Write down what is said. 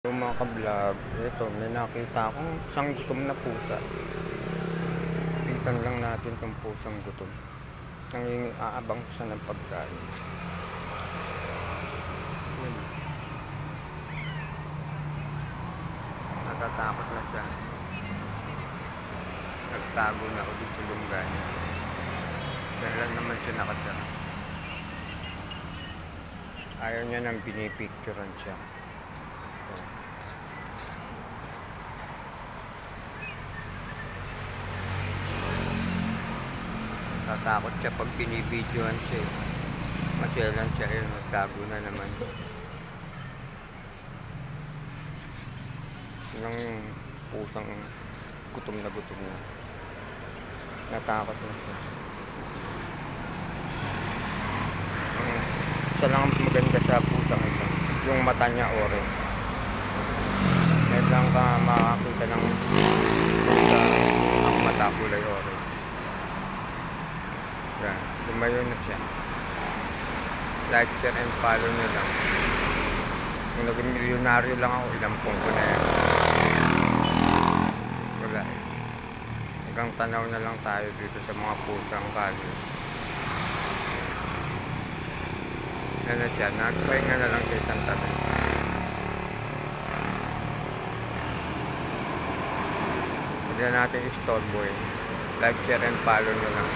Yung mga ka-vlog, ito may nakita akong isang gutom na pusa. Pitan lang natin tong pusang gutom. Aabang siya ng pagkain. Yun. Natatakot na siya. Nagtago na ulit sa lungga niya. Kailan naman siya nakatira. Ayaw niya nang pinipicturean siya. Ito. Tatakot siya pag binibidyoan siya. Masyalan siya yun. Nagtago na naman. Yung pusang gutom na gutom na. Natakot na siya. Isa lang ang maganda sa pusang ito. Yung mata niya orange. Ngayon lang ka makakita ng pusa ang mata kulay orange. Yan. Lumayo na siya. Like, share, and follow nyo lang. Kung naging milyonaryo lang ako, ilampong ko na yan. Wala eh. Hanggang tanaw na lang tayo dito sa mga pusang kalye. Yan na siya. Nagpahinga na lang sa isang tabi. Huwag na natin istorbo eh. Like, share, and follow nyo lang.